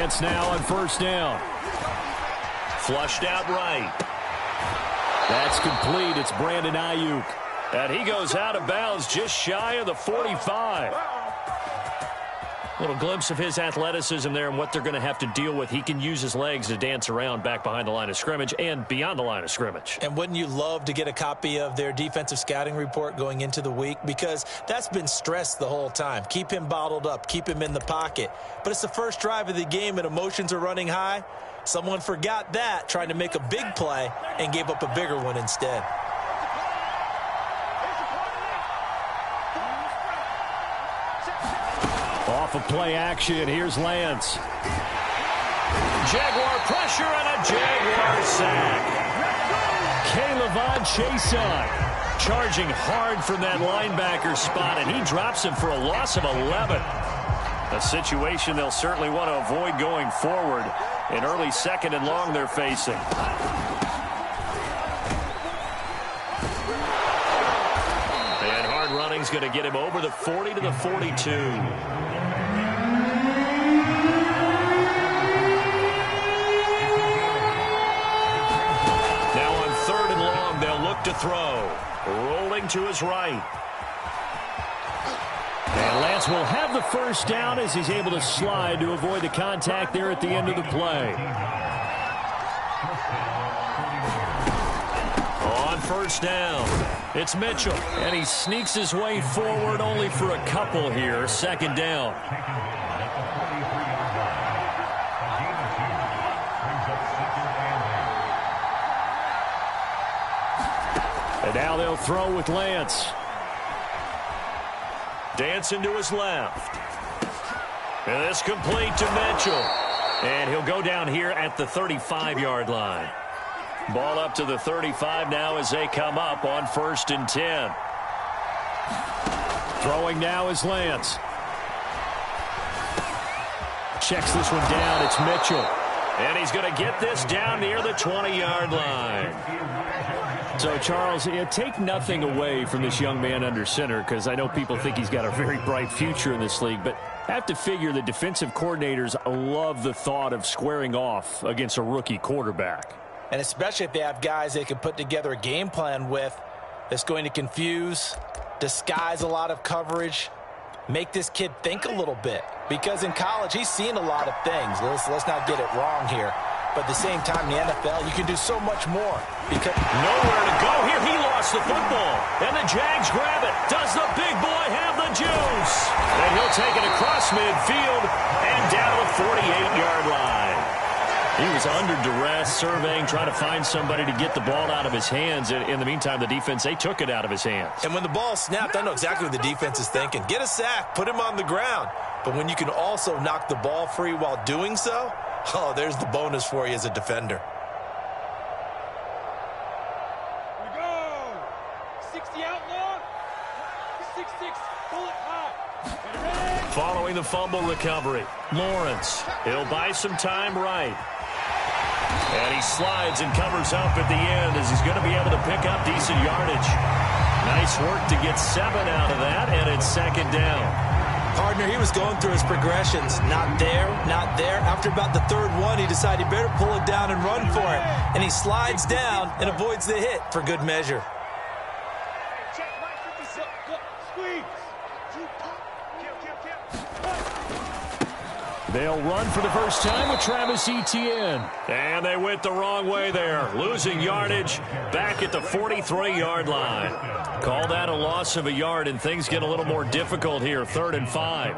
Lance now on first down. Flushed out right. That's complete. It's Brandon Ayuk. And he goes out of bounds just shy of the 45. Little glimpse of his athleticism there and what they're going to have to deal with. He can use his legs to dance around back behind the line of scrimmage and beyond the line of scrimmage. And wouldn't you love to get a copy of their defensive scouting report going into the week? Because that's been stressed the whole time. Keep him bottled up. Keep him in the pocket. But it's the first drive of the game and emotions are running high. Someone forgot that, trying to make a big play, and gave up a bigger one instead. Off of play action, here's Lance. Jaguar pressure and a Jaguar sack. K'Lavon Chason charging hard from that linebacker spot, and he drops him for a loss of 11. A situation they'll certainly want to avoid going forward. An early 2nd and long they're facing. And hard running's going to get him over the 40 to the 42. Now on 3rd and long, they'll look to throw. Rolling to his right. And Lance will have the first down as he's able to slide to avoid the contact there at the end of the play. On first down, it's Mitchell. And he sneaks his way forward only for a couple here. 2nd down. And now they'll throw with Lance. Dancing to his left. And this complete to Mitchell. And he'll go down here at the 35-yard line. Ball up to the 35 now as they come up on 1st and 10. Throwing now is Lance. Checks this one down. It's Mitchell. And he's going to get this down near the 20-yard line. So, Charles, take nothing away from this young man under center, because I know people think he's got a very bright future in this league, but I have to figure the defensive coordinators love the thought of squaring off against a rookie quarterback. And especially if they have guys they can put together a game plan with that's going to confuse, disguise a lot of coverage, make this kid think a little bit. Because in college, he's seen a lot of things. Let's not get it wrong here. But at the same time, in the NFL, you can do so much more. Because nowhere to go here. He lost the football. And the Jags grab it. Does the big boy have the juice? And he'll take it across midfield and down the 48-yard line. He was under duress, surveying, trying to find somebody to get the ball out of his hands. In the meantime, the defense, they took it out of his hands. And when the ball snapped, I know exactly what the defense is thinking. Get a sack, put him on the ground. But when you can also knock the ball free while doing so, oh, there's the bonus for you as a defender. Here we go. 60 out long. 6-6, pull it high. Following the fumble recovery, Lawrence. He'll buy some time right. And he slides and covers up at the end as he's going to be able to pick up decent yardage. Nice work to get 7 out of that, and it's 2nd down. Partner, he was going through his progressions. Not there, not there. After about the 3rd one, he decided he better pull it down and run for it. And he slides down and avoids the hit for good measure. They'll run for the first time with Travis Etienne. And they went the wrong way there. Losing yardage back at the 43-yard line. Call that a loss of a yard, and things get a little more difficult here. 3rd and 5.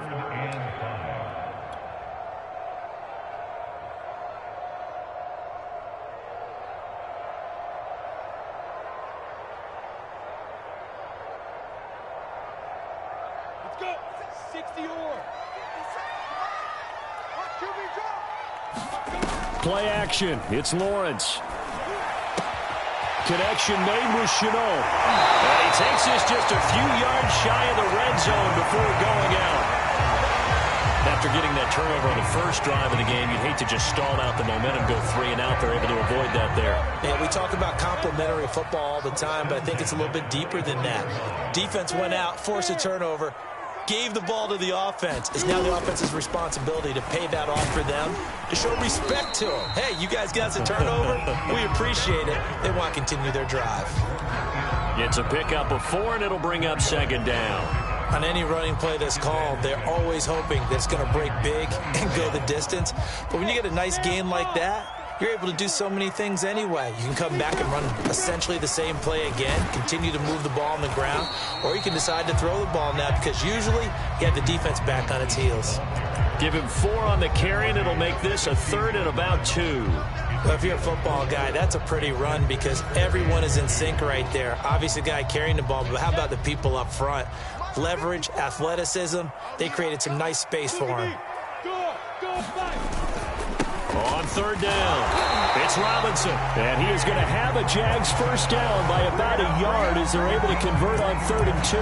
Let's go. 60 or. Play action. It's Lawrence. Connection made with Chenault. And he takes this just a few yards shy of the red zone before going out. After getting that turnover on the first drive of the game, you'd hate to just stall out the momentum, go 3 and out. They're able to avoid that there. Yeah, we talk about complementary football all the time, but I think it's a little bit deeper than that. Defense went out, forced a turnover. gave the ball to the offense. It's now the offense's responsibility to pay that off for them, to show respect to them. Hey, you guys got a turnover? We appreciate it. They want to continue their drive. It's a pickup of 4, and it'll bring up second down. On any running play that's called, they're always hoping that it's going to break big and go the distance. But when you get a nice game like that, you're able to do so many things anyway. You can come back and run essentially the same play again, continue to move the ball on the ground, or you can decide to throw the ball now because usually you have the defense back on its heels. Give him 4 on the carry, and it'll make this a 3rd and about 2. Well, if you're a football guy, that's a pretty run because everyone is in sync right there. Obviously, the guy carrying the ball, but how about the people up front? Leverage, athleticism, they created some nice space for him. On 3rd down, it's Robinson, and he is going to have a Jags first down by about a yard as they're able to convert on 3rd and 2.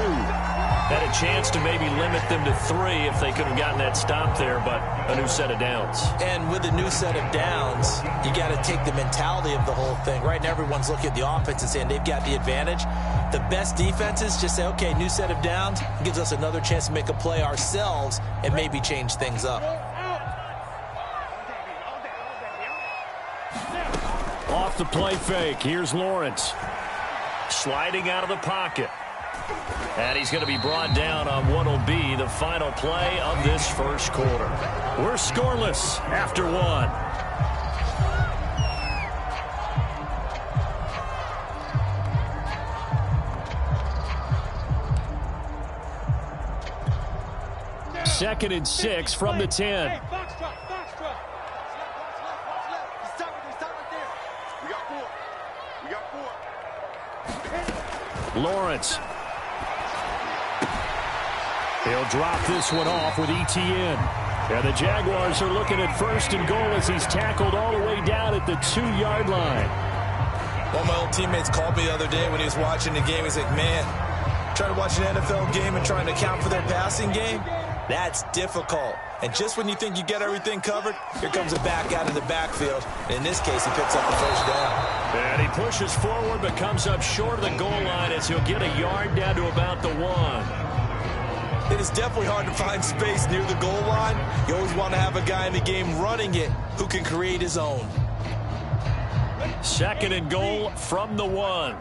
Had a chance to maybe limit them to 3 if they could have gotten that stop there, but a new set of downs. And with a new set of downs, you got to take the mentality of the whole thing. Right now, everyone's looking at the offense and saying they've got the advantage. The best defenses just say, okay, new set of downs, gives us another chance to make a play ourselves and maybe change things up. Off the play fake, here's Lawrence. Sliding out of the pocket. And he's going to be brought down on what will be the final play of this first quarter. We're scoreless after 1. Second and 6 from the 10. Hey, box truck, box truck. Watch left. He's stuck right there. We got 4. Lawrence. He'll drop this one off with ETN. And the Jaguars are looking at 1st and goal as he's tackled all the way down at the 2-yard line. One of my old teammates called me the other day when he was watching the game. He's like, man, trying to watch an NFL game and trying to account for their passing game, that's difficult. And just when you think you get everything covered, here comes a back out of the backfield. And in this case, he picks up the first down. And he pushes forward but comes up short of the goal line as he'll get a yard down to about the 1. It is definitely hard to find space near the goal line. You always want to have a guy in the game running it who can create his own. Second and goal from the 1.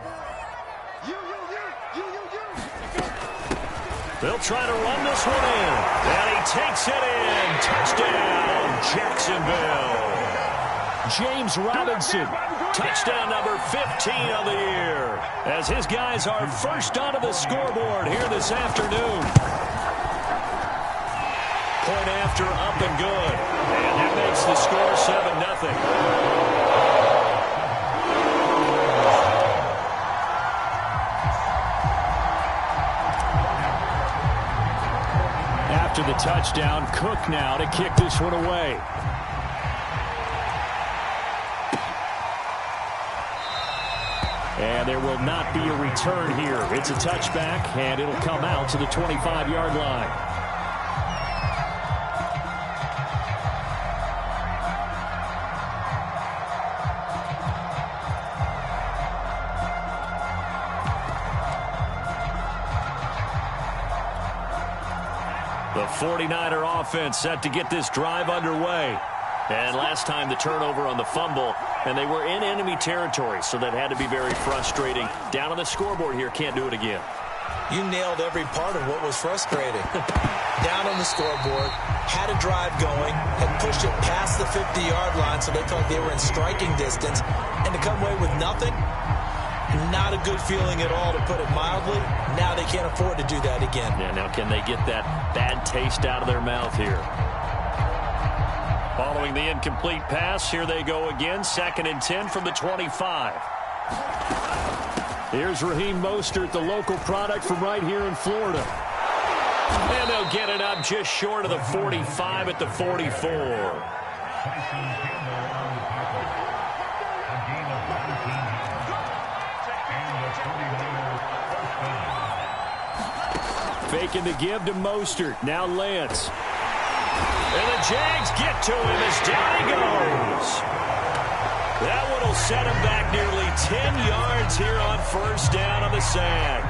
They'll try to run this one in. And he takes it in. Touchdown, Jacksonville. James Robinson, touchdown number 15 of the year, as his guys are first onto the scoreboard here this afternoon. Point after up and good. And that makes the score 7-0. After the touchdown, Cook now to kick this one away. And there will not be a return here. It's a touchback, and it'll come out to the 25-yard line. The 49er offense set to get this drive underway. And last time the turnover on the fumble, and they were in enemy territory, so that had to be very frustrating. Down on the scoreboard here, can't do it again. You nailed every part of what was frustrating. Down on the scoreboard, had a drive going, had pushed it past the 50-yard line, so they thought they were in striking distance, and to come away with nothing, not a good feeling at all, to put it mildly. Now they can't afford to do that again. Yeah, now can they get that bad taste out of their mouth here? Following the incomplete pass, here they go again. 2nd and 10 from the 25. Here's Raheem Mostert, the local product from right here in Florida. And they'll get it up just short of the 45 at the 44. Faking the give to Mostert. Now Lance. And the Jags get to him as down he goes. That one will set him back nearly 10 yards here on first down on the sack.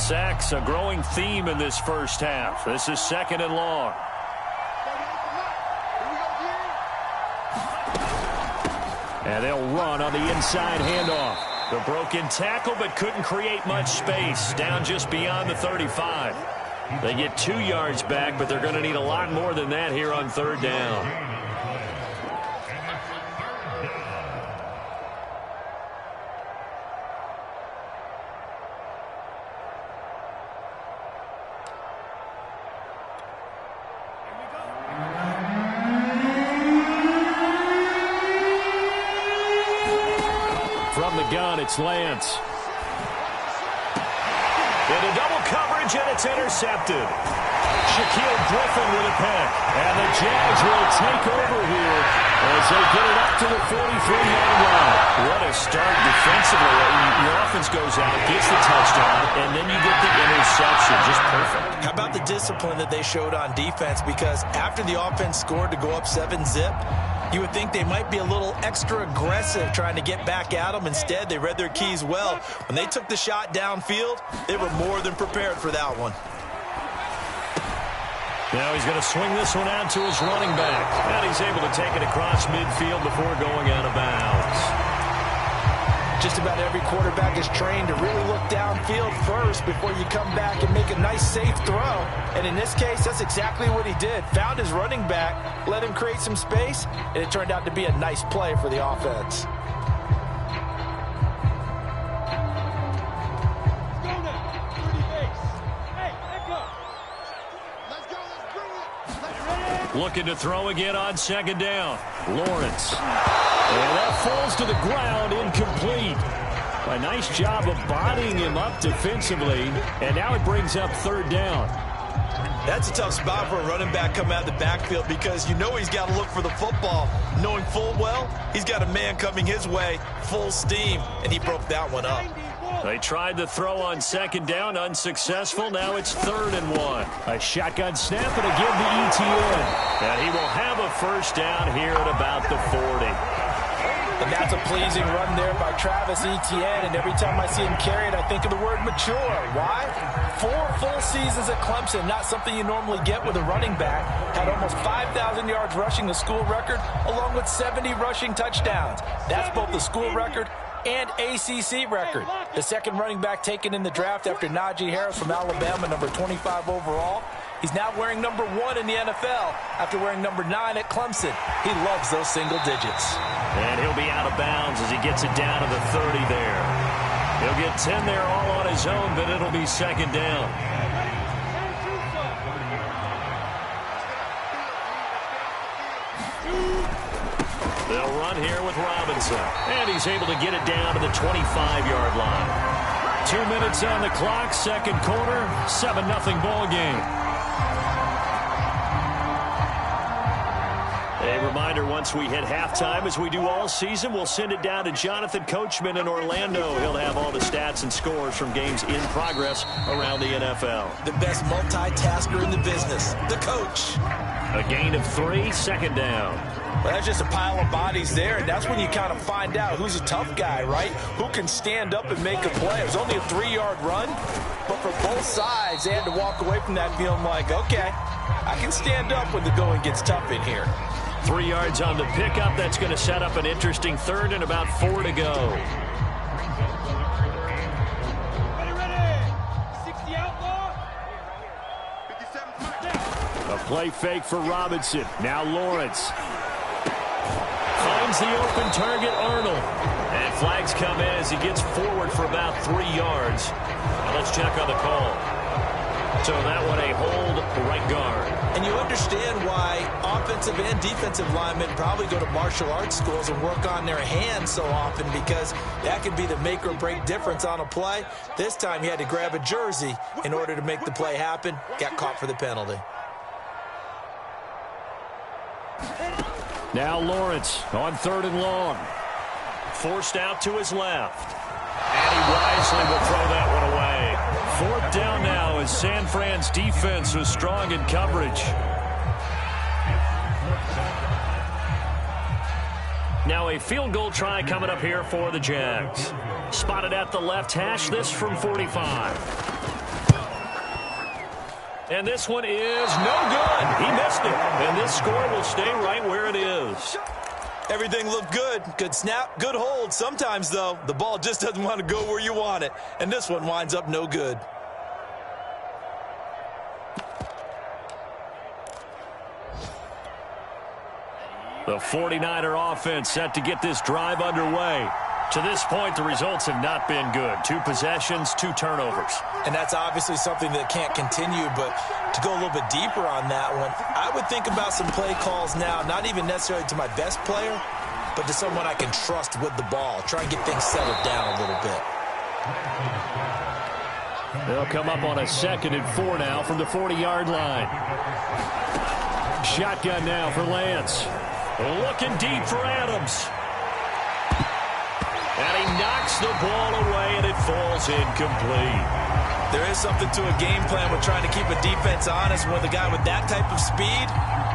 Sacks, a growing theme in this first half. This is 2nd and long. And they'll run on the inside handoff. The broken tackle, but couldn't create much space. Down just beyond the 35. They get 2 yards back, but they're going to need a lot more than that here on 3rd down. From the gun, it's Lance. Into double coverage, and it's intercepted. Shaquille Griffin with a pick. And the Jags will take over here as they get it up to the 43-yard line. What a start defensively. Your offense goes out, gets the touchdown, and then you get the interception. Just perfect. How about the discipline that they showed on defense? Because after the offense scored to go up 7-zip, you would think they might be a little extra aggressive trying to get back at them. Instead, they read their keys well. When they took the shot downfield, they were more than prepared for that one. Now he's going to swing this one out to his running back. And he's able to take it across midfield before going out of bounds. Just about every quarterback is trained to really look downfield first before you come back and make a nice, safe throw. And in this case, that's exactly what he did. Found his running back, let him create some space, and it turned out to be a nice play for the offense. Looking to throw again on 2nd down. Lawrence. And that falls to the ground, incomplete. A nice job of bodying him up defensively. And now it brings up 3rd down. That's a tough spot for a running back coming out of the backfield because you know he's got to look for the football. Knowing full well, he's got a man coming his way, full steam, and he broke that one up. They tried to throw on 2nd down, unsuccessful. Now it's 3rd and 1. A shotgun snap and a give to ETN. And he will have a 1st down here at about the 40. And that's a pleasing run there by Travis Etienne. And every time I see him carry it, I think of the word mature. Why? 4 full seasons at Clemson, not something you normally get with a running back. Had almost 5,000 yards rushing, the school record, along with 70 rushing touchdowns. That's both the school record and ACC record. The second running back taken in the draft after Najee Harris from Alabama, number 25 overall. He's now wearing number 1 in the NFL after wearing number 9 at Clemson. He loves those single digits. And he'll be out of bounds as he gets it down to the 30 there. He'll get 10 there all on his own, but it'll be 2nd down. They'll run here with Robinson. And he's able to get it down to the 25-yard line. 2 minutes on the clock, 2nd quarter, 7-0 ball game. A reminder, once we hit halftime, as we do all season, we'll send it down to Jonathan Coachman in Orlando. He'll have all the stats and scores from games in progress around the NFL. The best multitasker in the business, the coach. A gain of 3, 2nd down. Well, that's just a pile of bodies there, and that's when you kind of find out who's a tough guy, right? Who can stand up and make a play. It was only a 3-yard run, but for both sides, they had to walk away from that feeling like, okay, I can stand up when the going gets tough in here. 3 yards on the pickup. That's going to set up an interesting 3rd and about 4 to go. A play fake for Robinson. Now Lawrence. Finds the open target, Arnold. And flags come in as he gets forward for about 3 yards. Now let's check on the call. So that one a hold right guard. And you understand why offensive and defensive linemen probably go to martial arts schools and work on their hands so often, because that can be the make or break difference on a play. This time he had to grab a jersey in order to make the play happen. Got caught for the penalty. Now Lawrence on 3rd and long. Forced out to his left. And he wisely will throw that one away. 4th down now as San Fran's defense was strong in coverage. Now a field goal try coming up here for the Jags. Spotted at the left hash, this from 45. And this one is no good. He missed it. And this score will stay right where it is. Everything looked good. Good snap, good hold. Sometimes, though, the ball just doesn't want to go where you want it. And this one winds up no good. The 49er offense set to get this drive underway. To this point, the results have not been good. 2 possessions, 2 turnovers. And that's obviously something that can't continue, but to go a little bit deeper on that one, I would think about some play calls now, not even necessarily to my best player, but to someone I can trust with the ball. Try and get things settled down a little bit. They'll come up on a 2nd and 4 now from the 40-yard line. Shotgun now for Lance. Looking deep for Adams. And he knocks the ball away, and it falls incomplete. There is something to a game plan with trying to keep a defense honest. With a guy with that type of speed,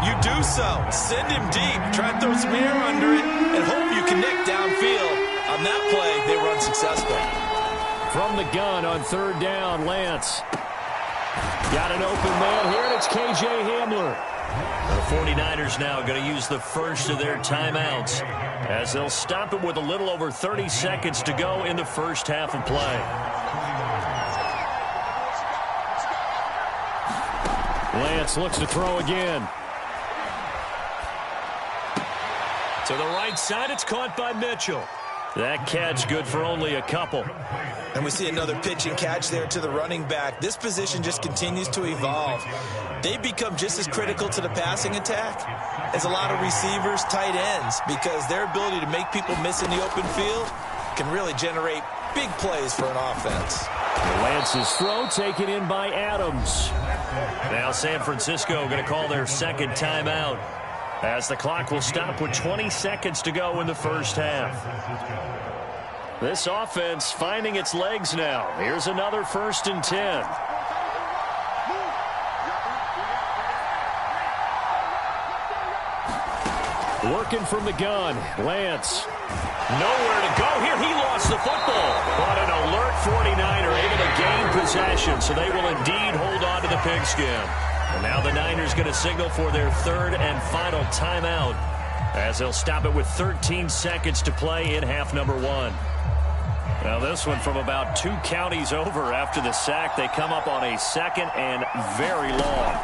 you do so. Send him deep. Try and throw some air under it and hope you connect downfield. On that play, they run successful. From the gun on 3rd down, Lance. Got an open man here, and it's K.J. Hamler. The 49ers now going to use the first of their timeouts as they'll stop it with a little over 30 seconds to go in the first half of play. Lance looks to throw again. To the right side, it's caught by Mitchell. That catch good for only a couple. And we see another pitch and catch there to the running back. This position just continues to evolve. They become just as critical to the passing attack as a lot of receivers, tight ends, because their ability to make people miss in the open field can really generate big plays for an offense. Lance's throw taken in by Adams. Now San Francisco going to call their 2nd timeout as the clock will stop with 20 seconds to go in the first half. This offense finding its legs now. Here's another 1st and 10. Working from the gun, Lance. Nowhere to go here. He lost the football. But an alert 49er able to gain possession, so they will indeed hold on to the pigskin. And now the Niners going to signal for their 3rd and final timeout as they'll stop it with 13 seconds to play in half number 1. Now this one from about 2 counties over after the sack. They come up on a 2nd and very long.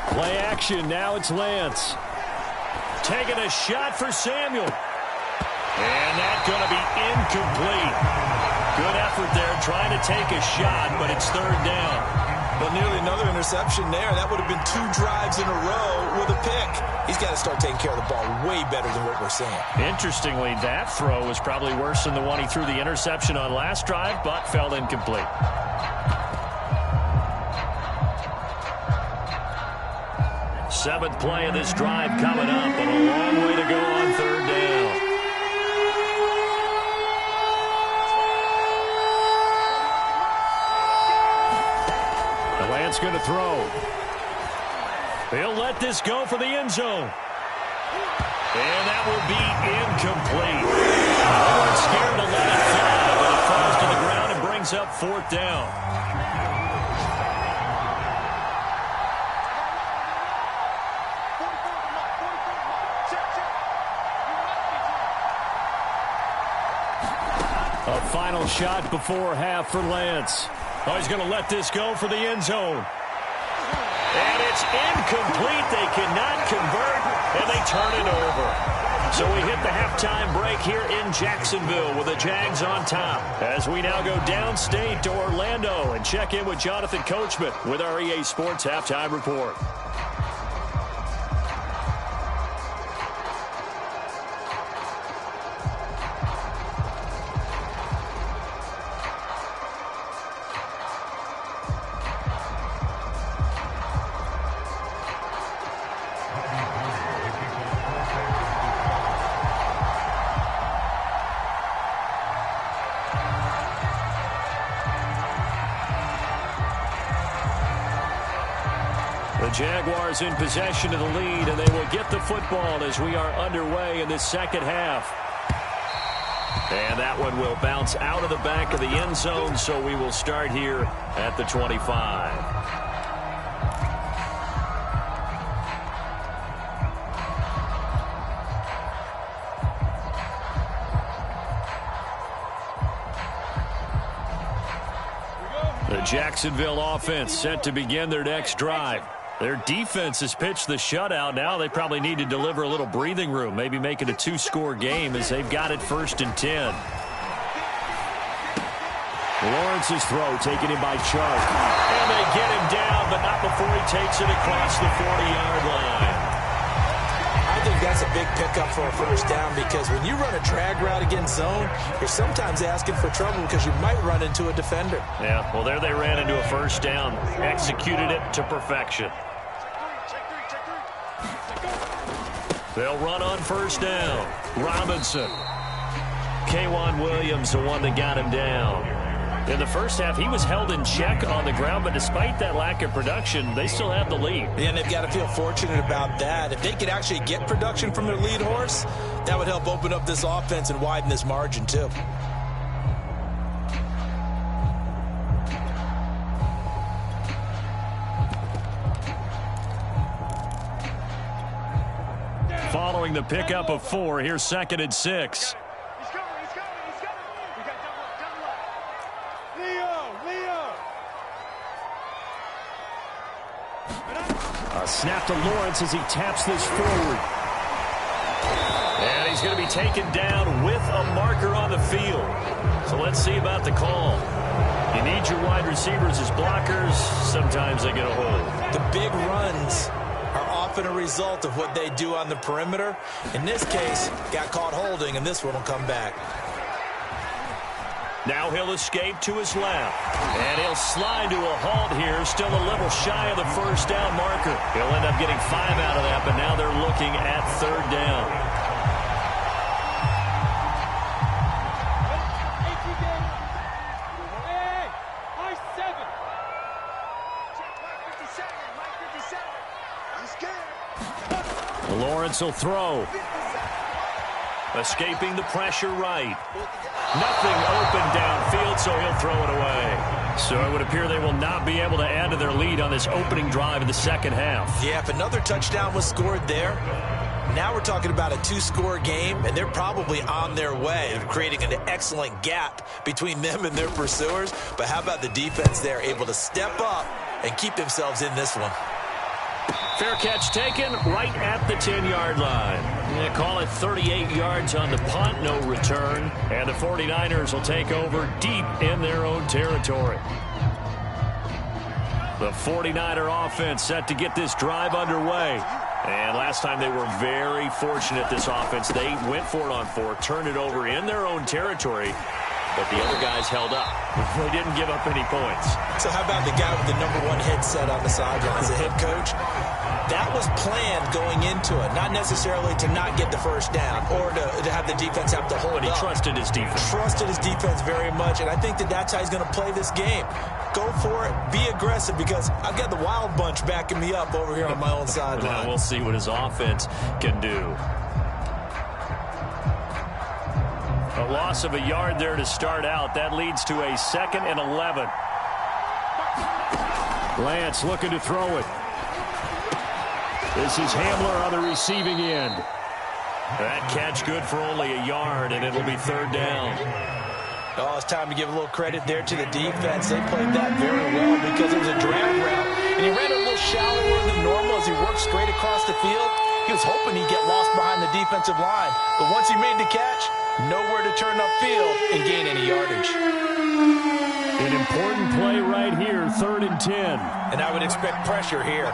Play action. Now it's Lance. Taking a shot for Samuel. And that's going to be incomplete. Good effort there trying to take a shot, but it's 3rd down. Well, nearly another interception there. That would have been 2 drives in a row with a pick. He's got to start taking care of the ball way better than what we're seeing. Interestingly, that throw was probably worse than the one he threw the interception on last drive, but fell incomplete. Seventh play of this drive coming up, and a long way to go on 3rd down. Lance going to throw. He'll let this go for the end zone. And that will be incomplete. They weren't scared to let it fly, but it falls to the ground and brings up 4th down. A final shot before half for Lance. Oh, he's going to let this go for the end zone. And it's incomplete. They cannot convert, and they turn it over. So we hit the halftime break here in Jacksonville with the Jags on top. As we now go downstate to Orlando and check in with Jonathan Coachman with our EA Sports Halftime Report. The Jaguars in possession of the lead, and they will get the football as we are underway in this 2nd half. And that one will bounce out of the back of the end zone, so we will start here at the 25. Jacksonville offense set to begin their next drive. Their defense has pitched the shutout. Now they probably need to deliver a little breathing room, maybe make it a two-score game as they've got it 1st and 10. Lawrence's throw taken in by Chark. And they get him down, but not before he takes it across the 40-yard line. I think that's a big pickup for a first down because when you run a drag route against zone, you're sometimes asking for trouble because you might run into a defender. Yeah, well, there they ran into a first down, executed it to perfection. They'll run on first down. Robinson. K'Wan Williams, the one that got him down. In the first half, he was held in check on the ground, but despite that lack of production, they still have the lead. Yeah, and they've got to feel fortunate about that. If they could actually get production from their lead horse, that would help open up this offense and widen this margin, too. Following the pickup of 4, here's 2nd and 6. Snap to Lawrence as he taps this forward. And he's going to be taken down with a marker on the field. So let's see about the call. You need your wide receivers as blockers. Sometimes they get a hold. The big runs are often a result of what they do on the perimeter. In this case, got caught holding, and this one will come back. Now he'll escape to his left. And he'll slide to a halt here, still a little shy of the first down marker. He'll end up getting 5 out of that, but now they're looking at 3rd down. Lawrence will throw. Escaping the pressure right. Nothing open downfield, so he'll throw it away. So it would appear they will not be able to add to their lead on this opening drive of the second half. Yeah, if another touchdown was scored there, now we're talking about a 2-score game, and they're probably on their way of creating an excellent gap between them and their pursuers. But how about the defense there, able to step up and keep themselves in this one? Fair catch taken right at the 10-yard line. They call it 38 yards on the punt, no return. And the 49ers will take over deep in their own territory. The 49er offense set to get this drive underway. And last time they were very fortunate, this offense. They went for it on 4, turned it over in their own territory. But the other guys held up. They didn't give up any points. So how about the guy with the #1 headset on the sidelines, the head coach? That was planned going into it, not necessarily to not get the first down or to have the defense have to hold up. But he trusted his defense. Trusted his defense very much, and I think that's how he's going to play this game. Go for it. Be aggressive because I've got the wild bunch backing me up over here on my own sideline. Now we'll see what his offense can do. A loss of a yard there to start out. That leads to a 2nd and 11. Lance looking to throw it. This is Hamler on the receiving end. That catch good for only a yard, and it'll be 3rd down. Oh, it's time to give a little credit there to the defense. They played that very well because it was a drag route, and he ran a little shallower than normal as he worked straight across the field. He was hoping he'd get lost behind the defensive line, but once he made the catch, nowhere to turn upfield and gain any yardage. An important play right here, 3rd and 10. And I would expect pressure here.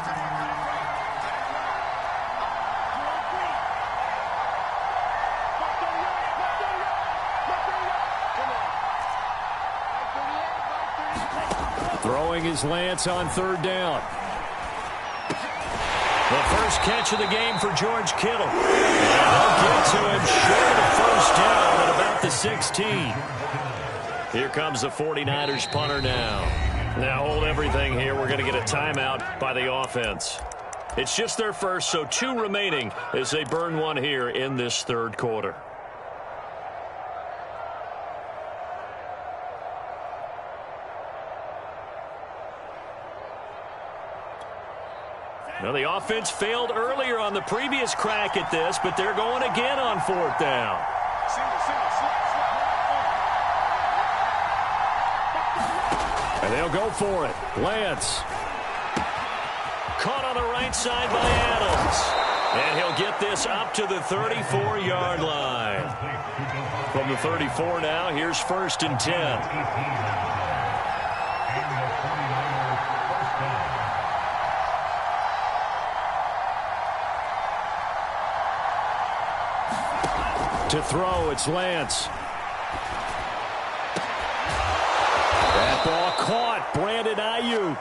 Throwing his Lance on 3rd down. The first catch of the game for George Kittle. And they'll get to him short of the first down at about the 16. Here comes the 49ers punter now. Now hold everything here. We're going to get a timeout by the offense. It's just their first, so 2 remaining as they burn one here in this 3rd quarter. Now, the offense failed earlier on the previous crack at this, but they're going again on 4th down. And they'll go for it. Lance. Caught on the right side by Adams. And he'll get this up to the 34-yard line. From the 34 now, here's 1st and 10. To throw, it's Lance. That ball caught. Brandon Ayuk.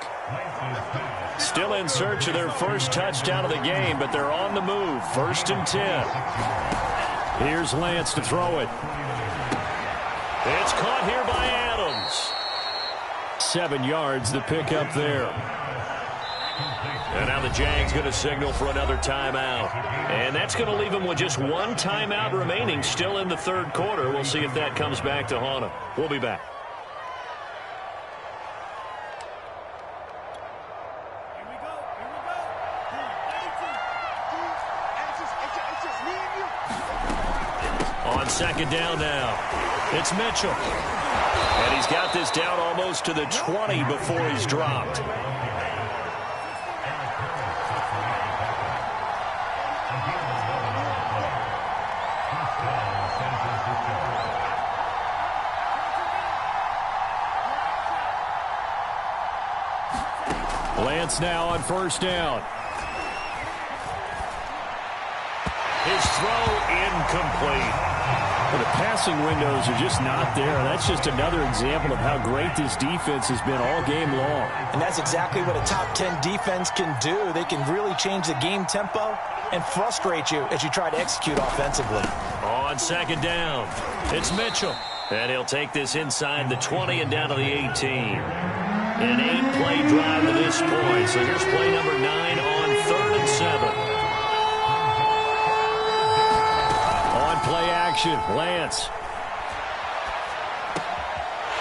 Still in search of their first touchdown of the game, but they're on the move. 1st and 10. Here's Lance to throw it. It's caught here by Adams. 7 yards, the pickup there. And now the Jags going to signal for another timeout. And that's going to leave them with just one timeout remaining still in the 3rd quarter. We'll see if that comes back to haunt them. We'll be back. On 2nd down now, it's Mitchell. And he's got this down almost to the 20 before he's dropped. Lance now on 1st down. His throw incomplete. Well, the passing windows are just not there. That's just another example of how great this defense has been all game long. And that's exactly what a top 10 defense can do. They can really change the game tempo and frustrate you as you try to execute offensively. On 2nd down, it's Mitchell. And he'll take this inside the 20 and down to the 18. An 8-play drive to this point. So here's play number 9 on 3rd and 7. On play action, Lance.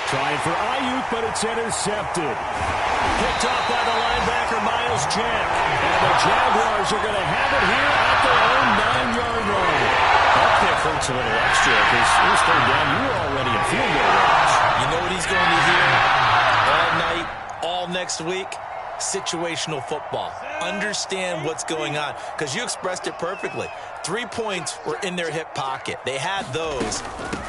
Trying for Ayuk, but it's intercepted. Picked off by the linebacker, Miles Jack. And the Jaguars are going to have it here at their own 9-yard line. That pick hurts a little extra because it was 3rd down. You were already in field goal range. You know what he's going to hear all night, all next week? Situational football. Understand what's going on, because you expressed it perfectly. 3 points were in their hip pocket. They had those.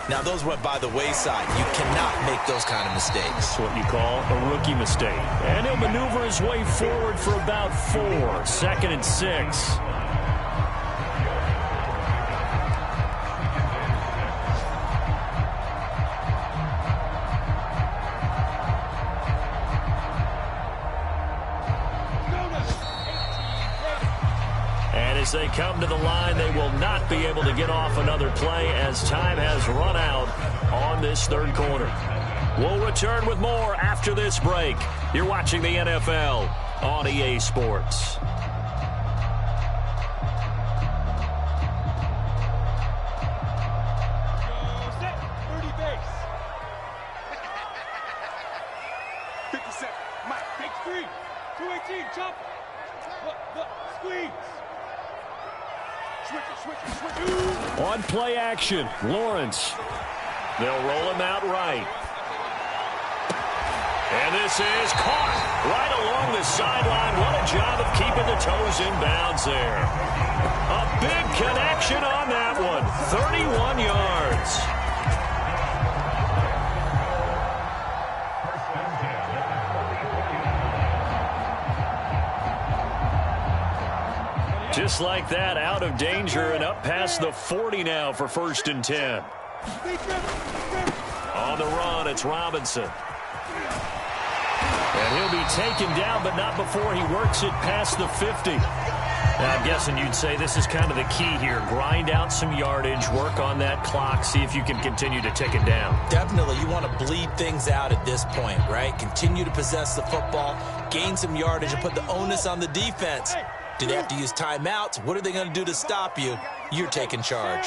Now, those went by the wayside. You cannot make those kind of mistakes. That's what you call a rookie mistake. And he'll maneuver his way forward for about 4. 2nd and 6. As they come to the line, they will not be able to get off another play as time has run out on this 3rd quarter. We'll return with more after this break. You're watching the NFL on EA Sports. Set, 30 base. 57. Mike, take 3. 218, jump. Look, squeeze. On play action, Lawrence. They'll roll him out right. And this is caught right along the sideline. What a job of keeping the toes in bounds there. A big connection on that one. 31 yards. Just like that, out of danger and up past the 40 now for 1st and 10. On the run, it's Robinson. And he'll be taken down, but not before he works it past the 50. Now, I'm guessing you'd say this is kind of the key here. Grind out some yardage, work on that clock, see if you can continue to tick it down. Definitely, you want to bleed things out at this point, right? Continue to possess the football, gain some yardage, and put the onus on the defense. Do they have to use timeouts? What are they going to do to stop you? You're taking charge.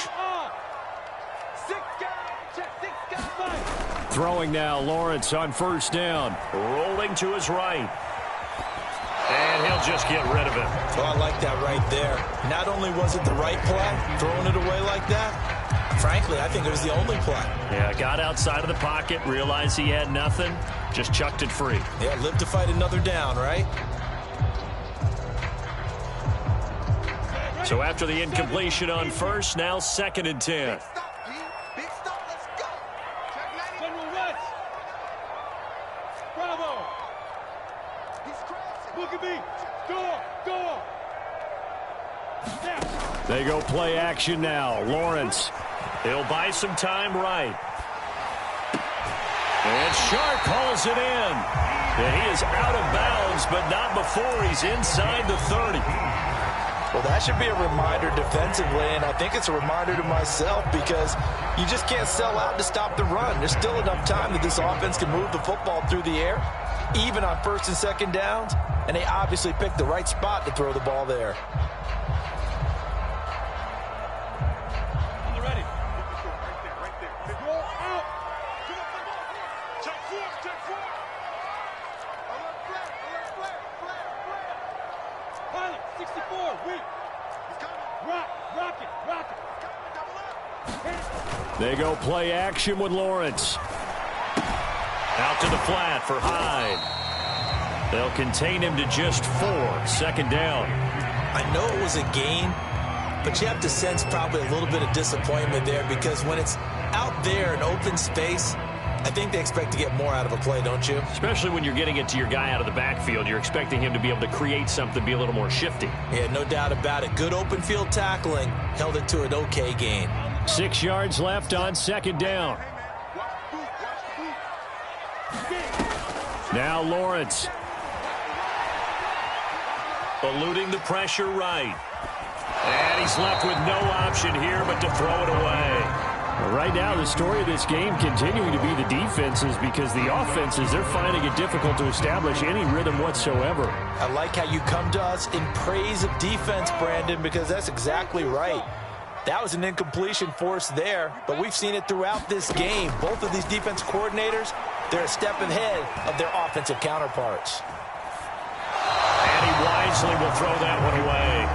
Throwing now, Lawrence on 1st down. Rolling to his right. And he'll just get rid of it. Well, I like that right there. Not only was it the right play, throwing it away like that, frankly, I think it was the only play. Yeah, got outside of the pocket, realized he had nothing, Just chucked it free. Yeah, live to fight another down, right? So after the incompletion on first, now 2nd and 10. Big stop, let's go. Check 90. General West. Bravo. He's crossing. Look at me. Go. Now. They go play action now. Lawrence. He'll buy some time right. And Sharp calls it in. And he is out of bounds, but not before he's inside the 30. Well, that should be a reminder defensively, and I think it's a reminder to myself because you just can't sell out to stop the run. There's still enough time that this offense can move the football through the air, even on 1st and 2nd downs, and they obviously picked the right spot to throw the ball there. I'm ready. Right there. Roll out. Check four. Alert flare. Pilot, 64, weak. He's coming. Rock it. Double up. They go play action with Lawrence. Out to the flat for Hyde. They'll contain him to just 4. 2nd down. I know it was a gain, but you have to sense probably a little bit of disappointment there because when it's out there in open space, I think they expect to get more out of a play, don't you? Especially when you're getting it to your guy out of the backfield. You're expecting him to be able to create something, be a little more shifty. Yeah, no doubt about it. Good open field tackling. Held it to an okay gain. 6 yards left on 2nd down. Now Lawrence. Eluding the pressure right. And he's left with no option here but to throw it away. Right now, the story of this game continuing to be the defenses because the offenses, they're finding it difficult to establish any rhythm whatsoever. I like how you come to us in praise of defense, Brandon, because that's exactly right. That was an incompletion forced there, but we've seen it throughout this game. Both of these defense coordinators, they're a step ahead of their offensive counterparts. And he wisely will throw that one away.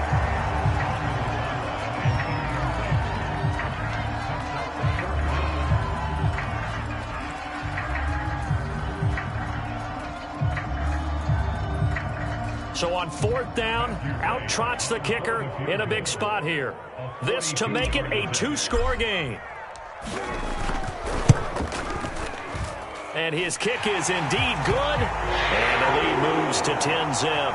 So on 4th down, out trots the kicker in a big spot here. This to make it a 2-score game. And his kick is indeed good. And the lead moves to 10-zip.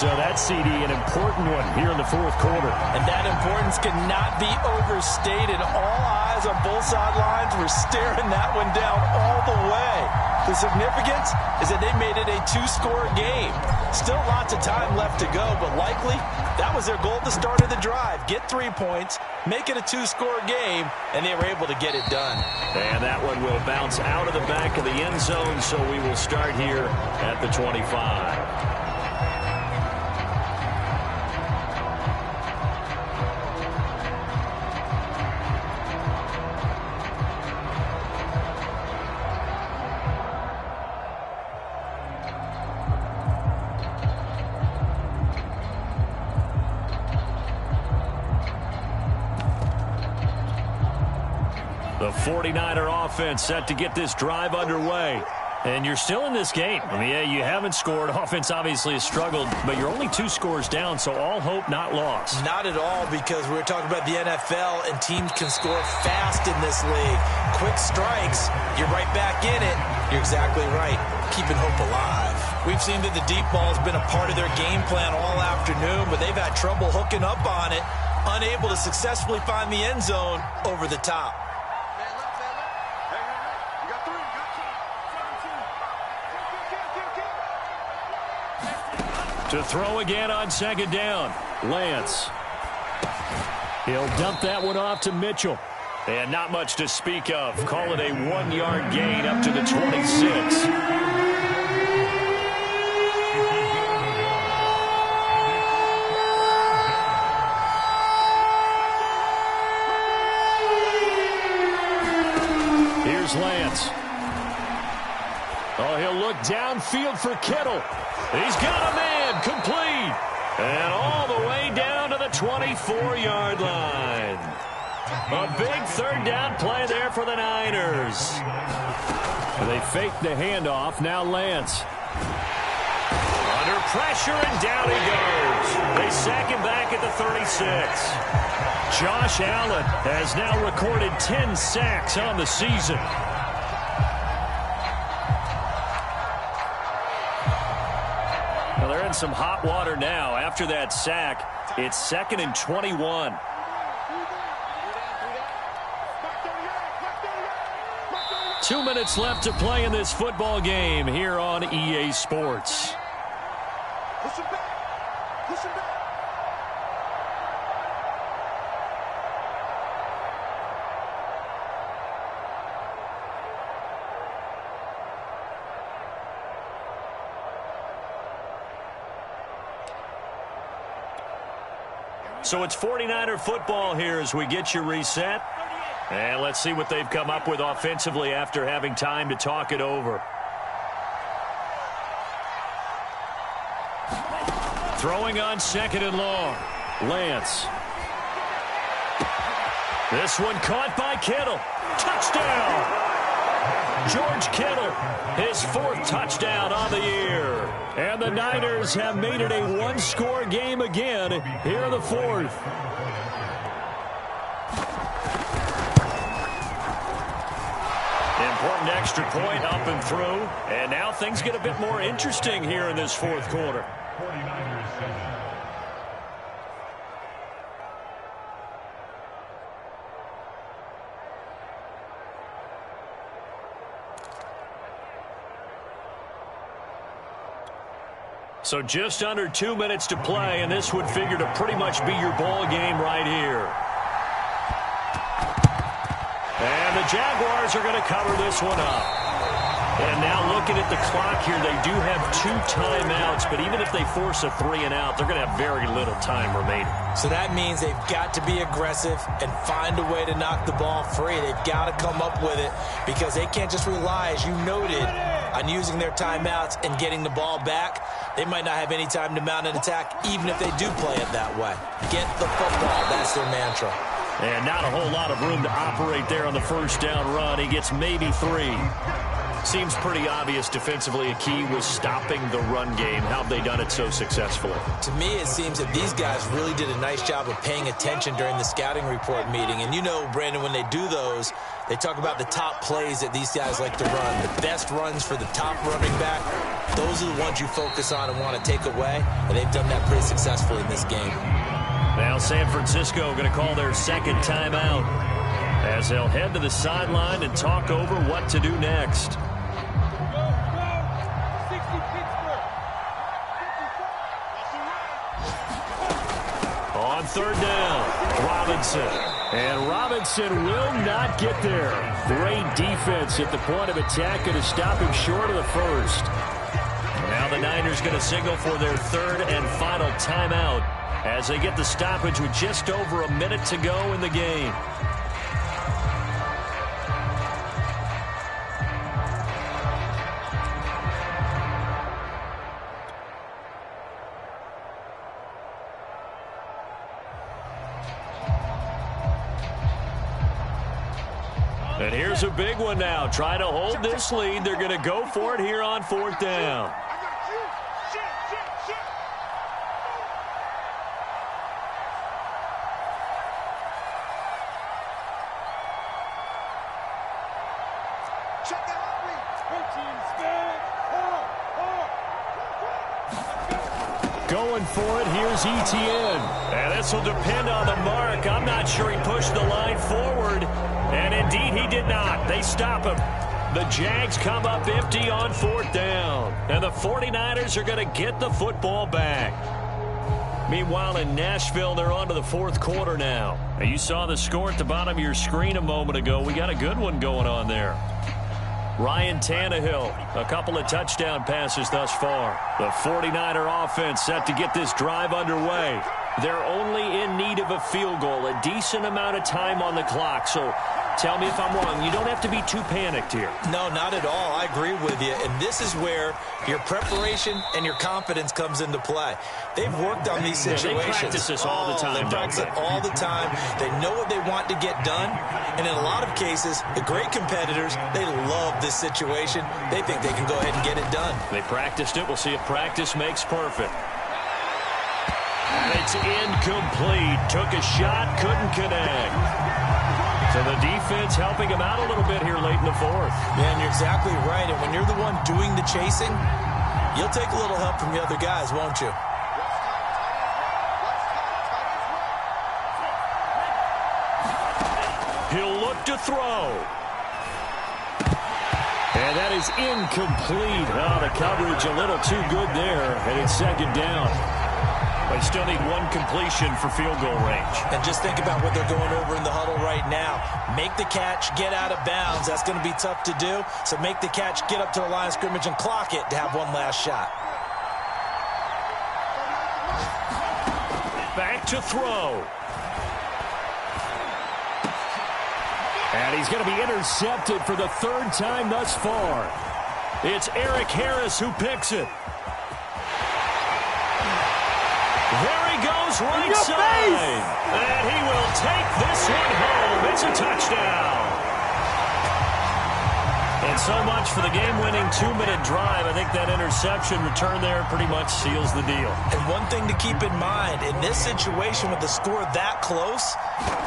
So that's CD, an important one here in the 4th quarter. And that importance cannot be overstated. All eyes on both sidelines were staring that one down all the way. The significance is that they made it a 2-score game. Still lots of time left to go, but likely that was their goal at the start of the drive. Get 3 points, make it a 2-score game, and they were able to get it done. And that one will bounce out of the back of the end zone, so we will start here at the 25. The 49er offense set to get this drive underway. And you're still in this game. I mean, yeah, you haven't scored. Offense obviously has struggled, but you're only 2 scores down, so all hope not lost. Not at all, because we're talking about the NFL, and teams can score fast in this league. Quick strikes, you're right back in it. You're exactly right. Keeping hope alive. We've seen that the deep ball has been a part of their game plan all afternoon, but they've had trouble hooking up on it, unable to successfully find the end zone over the top. To throw again on 2nd down, Lance. He'll dump that one off to Mitchell. And not much to speak of. Call it a 1-yard gain up to the 26. Here's Lance. Oh, he'll look downfield for Kittle. He's got a man, complete. And all the way down to the 24-yard line. A big third down play there for the Niners. They fake the handoff. Now Lance. Under pressure, and down he goes. They sack him back at the 36. Josh Allen has now recorded 10 sacks on the season. Well, they're in some hot water now. After that sack, it's 2nd and 21. Two minutes left to play in this football game here on EA Sports. Push him back. Push him back. So it's 49er football here as we get you reset. And let's see what they've come up with offensively after having time to talk it over. Throwing on 2nd and long. Lance. This one caught by Kittle. Touchdown! George Kittle, his 4th touchdown on the year. And the Niners have made it a one-score game again here in the 4th. Important extra point up and through. And now things get a bit more interesting here in this 4th quarter. So just under 2 minutes to play, and this would figure to pretty much be your ball game right here. And the Jaguars are going to cover this one up. And now looking at the clock here, they do have 2 timeouts, but even if they force a 3-and-out, they're going to have very little time remaining. So that means they've got to be aggressive and find a way to knock the ball free. They've got to come up with it because they can't just rely, as you noted, on using their timeouts and getting the ball back. They might not have any time to mount an attack, even if they do play it that way. Get the football. That's their mantra. And not a whole lot of room to operate there on the first down run. He gets maybe 3. Seems pretty obvious defensively a key was stopping the run game. How have they done it so successfully? To me, it seems that these guys really did a nice job of paying attention during the scouting report meeting. And you know, Brandon, when they do those, they talk about the top plays that these guys like to run. The best runs for the top running back, those are the ones you focus on and want to take away. And they've done that pretty successfully in this game. Now San Francisco going to call their 2nd timeout as they'll head to the sideline and talk over what to do next. On 3rd down, Robinson. And Robinson will not get there. Great defense at the point of attack, going to stop him short of the 1st. Now the Niners going to signal for their 3rd and final timeout as they get the stoppage with just over a minute to go in the game. And here's a big one now. Trying to hold this lead. They're going to go for it here on 4th down. Going for it, here's Etienne. And this will depend on the mark. I'm not sure he pushed the line forward. And indeed, he did not. They stop him. The Jags come up empty on 4th down. And the 49ers are going to get the football back. Meanwhile, in Nashville, they're on to the 4th quarter now. And you saw the score at the bottom of your screen a moment ago. We got a good one going on there. Ryan Tannehill, a couple of touchdown passes thus far. The 49er offense set to get this drive underway. They're only in need of a field goal, a decent amount of time on the clock. So Tell me if I'm wrong. You don't have to be too panicked here. No, not at all. I agree with you. And this is where your preparation and your confidence comes into play. They've worked on these situations. They practice this all the time. They practice it all the time. They know what they want to get done. And in a lot of cases, the great competitors, they love this situation. They think they can go ahead and get it done. They practiced it. We'll see if practice makes perfect. It's incomplete. Took a shot, couldn't connect. So the defense helping him out a little bit here late in the fourth. Man, you're exactly right. And when you're the one doing the chasing, you'll take a little help from the other guys, won't you? He'll look to throw. And that is incomplete. Oh, the coverage a little too good there. And it's second down. They still need one completion for field goal range. And just think about what they're going over in the huddle right now. Make the catch, get out of bounds. That's going to be tough to do. So make the catch, get up to the line of scrimmage, and clock it to have one last shot. Back to throw. And he's going to be intercepted for the third time thus far. It's Eric Harris who picks it. There he goes, right side. And he will take this one home. It's a touchdown. And so much for the game-winning 2-minute drive. I think that interception return there pretty much seals the deal. And one thing to keep in mind, in this situation with the score that close,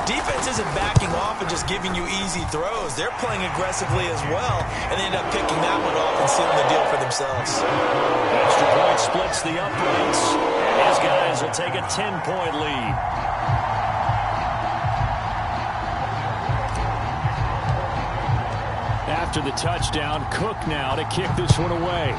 defense isn't backing off and just giving you easy throws. They're playing aggressively as well, and they end up picking that one off and sealing the deal for themselves. Extra point splits the uprights, and his guys will take a 10-point lead. After the touchdown, Cook now to kick this one away.